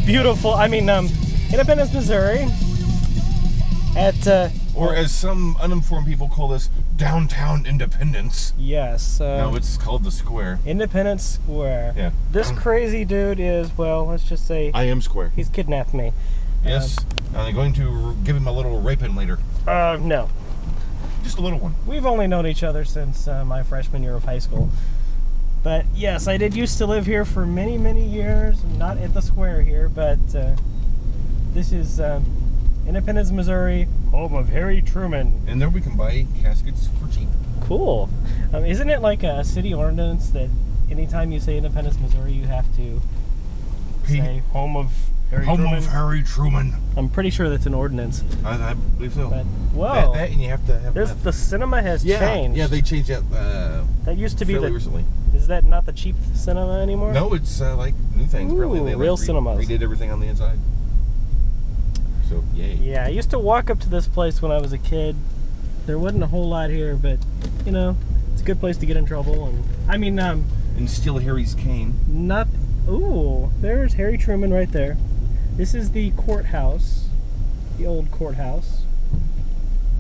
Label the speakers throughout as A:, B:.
A: beautiful, Independence, Missouri. At,
B: or as some uninformed people call this, downtown Independence.
A: Yes.
B: No, it's called the Square.
A: Independence Square.
B: Yeah.
A: This crazy dude is, well, let's just say...
B: I am Square.
A: He's kidnapped me.
B: Yes. I'm going to give him a little raping later.
A: No.
B: Just a little one.
A: We've only known each other since my freshman year of high school. But yes, I did used to live here for many, many years. Not at the Square here, but this is Independence, Missouri, home of Harry Truman.
B: And there we can buy caskets for cheap.
A: Cool. Isn't it like a city ordinance that anytime you say Independence, Missouri, you have to say home of Harry Truman?
B: Home of Harry Truman.
A: I'm pretty sure that's an ordinance.
B: I believe so.
A: But, whoa.
B: That, and you have to have...
A: The cinema has changed.
B: Yeah, they changed that
A: that used to be
B: fairly recently.
A: Is that not the cheap cinema anymore?
B: No, it's like new things.
A: Ooh,
B: They
A: real cinemas.
B: redid everything on the inside. So, yay.
A: Yeah, I used to walk up to this place when I was a kid. There wasn't a whole lot here, but, you know, it's a good place to get in trouble. And
B: and steal Harry's cane.
A: Ooh, there's Harry Truman right there. This is the courthouse, the old courthouse.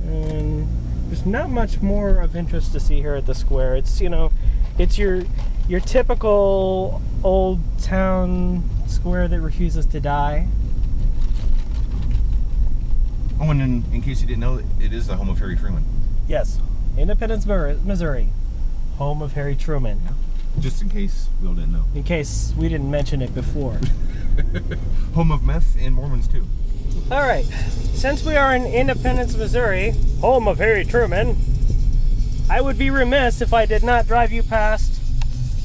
A: And there's not much more of interest to see here at the Square. It's, you know, it's your typical old town square that refuses to die.
B: Oh, and in case you didn't know, it is the home of Harry Truman.
A: Yes, Independence, Missouri, home of Harry Truman.
B: Yeah. Just in case we all didn't know.
A: In case we didn't mention it before.
B: Home of meth and Mormons too.
A: All right, since we are in Independence, Missouri, home of Harry Truman, I would be remiss if I did not drive you past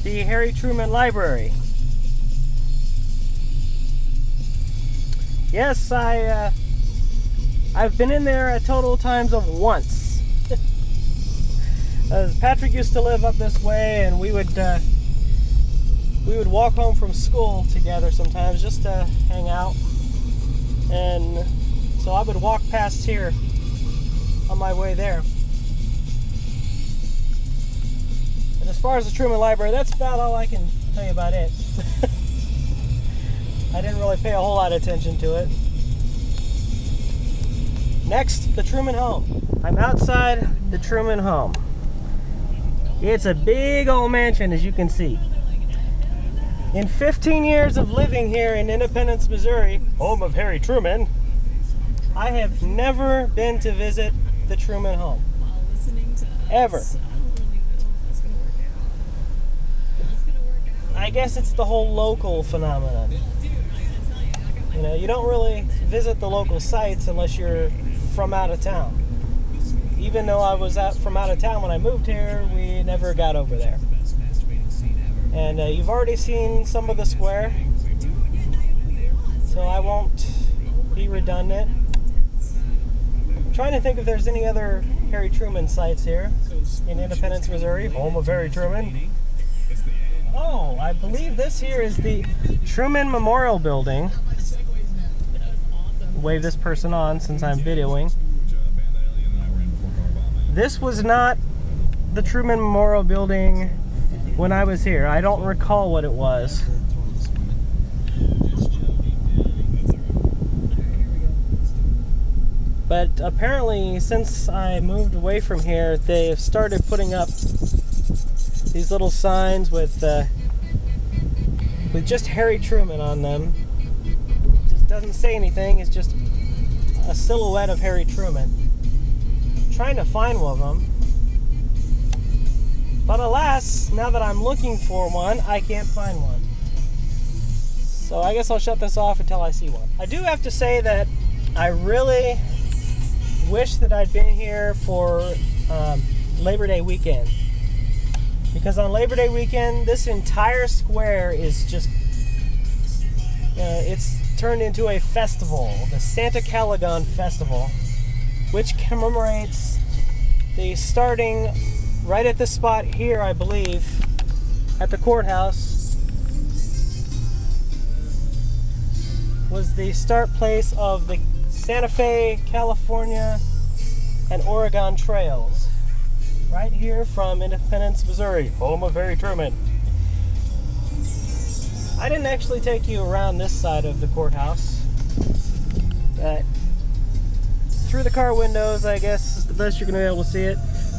A: the Harry Truman Library. Yes, I've been in there a total times of once. Patrick used to live up this way, and we would walk home from school together sometimes just to hang out. And so I would walk past here on my way there. And as far as the Truman Library, that's about all I can tell you about it. I didn't really pay a whole lot of attention to it. Next, the Truman Home. I'm outside the Truman Home. It's a big old mansion, as you can see. In 15 years of living here in Independence, Missouri, home of Harry Truman, I have never been to visit the Truman Home. Ever. I guess it's the whole local phenomenon. You know, you don't really visit the local sites unless you're from out of town. Even though I was from out of town when I moved here, we never got over there. And you've already seen some of the Square, so I won't be redundant. I'm trying to think if there's any other Harry Truman sites here in Independence, Missouri, home of Harry Truman. Oh, I believe this here is the Truman Memorial Building. Wave this person on since I'm videoing. This was not the Truman Memorial Building when I was here. I don't recall what it was. But apparently, since I moved away from here, they've started putting up these little signs with just Harry Truman on them. It just doesn't say anything. It's just a silhouette of Harry Truman. I'm trying to find one of them. But alas, now that I'm looking for one, I can't find one. So I guess I'll shut this off until I see one. I do have to say that I really wish that I'd been here for Labor Day weekend. Because on Labor Day weekend, this entire square is just, it's turned into a festival, the Santa Caligon Festival, which commemorates the starting right at this spot here, I believe, at the courthouse, was the start place of the Santa Fe, California, and Oregon trails. Right here from Independence, Missouri, home of Harry Truman. I didn't actually take you around this side of the courthouse. But through the car windows, I guess, is the best you're going to be able to see it.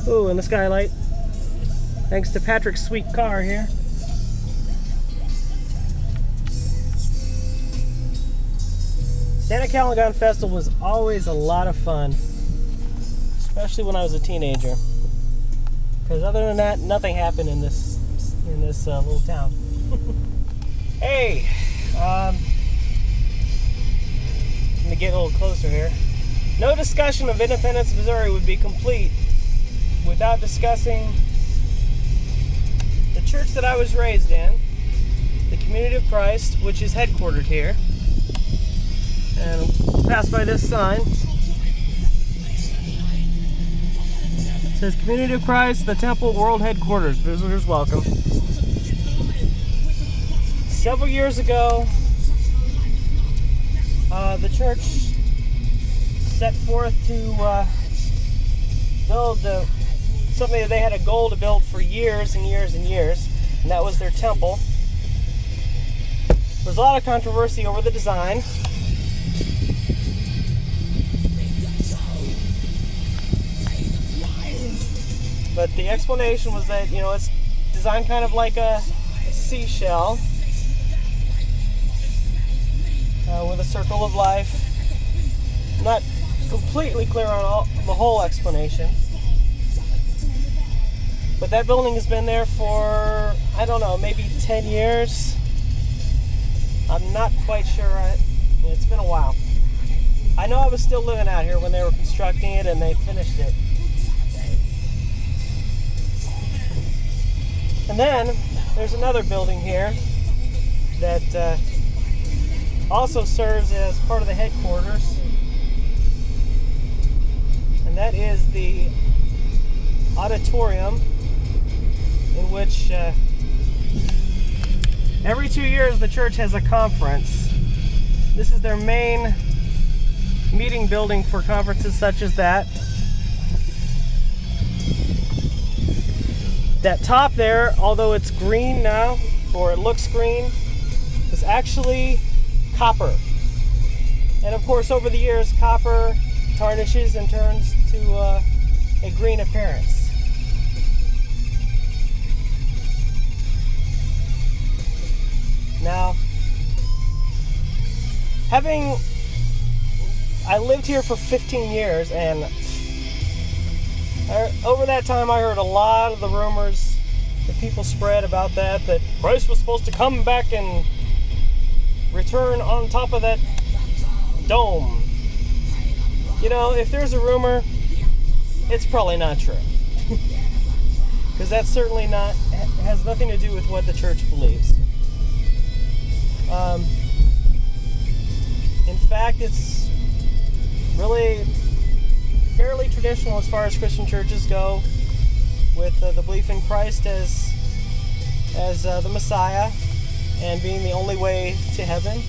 A: Ooh, and the skylight. Thanks to Patrick's sweet car here. Santa Caligan Festival was always a lot of fun, especially when I was a teenager. Because other than that, nothing happened in this little town. Hey, let me get a little closer here. No discussion of Independence, Missouri would be complete without discussing the church that I was raised in, the Community of Christ, which is headquartered here. And pass by this sign. It says Community of Christ, the Temple World Headquarters. Visitors welcome. Several years ago, the church set forth to build something that they had a goal to build for years and years and years, and that was their temple. There's a lot of controversy over the design. But the explanation was that, you know, it's designed kind of like a seashell with a circle of life. I'm not completely clear on the whole explanation. But that building has been there for, I don't know, maybe 10 years. I'm not quite sure. It's been a while. I know I was still living out here when they were constructing it and they finished it. And then there's another building here that also serves as part of the headquarters, and that is the Auditorium, in which every 2 years the church has a conference. This is their main meeting building for conferences such as that. That top there, although it's green now, or it looks green, is actually copper. And of course, over the years, copper tarnishes and turns to a green appearance. Now, I lived here for 15 years, and over that time I heard a lot of the rumors that people spread about that Christ was supposed to come back and return on top of that dome. You know, if there's a rumor, it's probably not true. Because that's certainly has nothing to do with what the church believes. In fact, it's really fairly traditional as far as Christian churches go, with the belief in Christ as the Messiah and being the only way to heaven.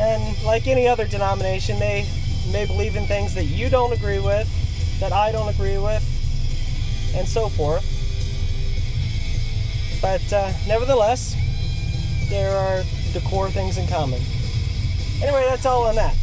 A: And like any other denomination, they may believe in things that you don't agree with, that I don't agree with, and so forth. But nevertheless, there are the core things in common. Anyway, that's all on that.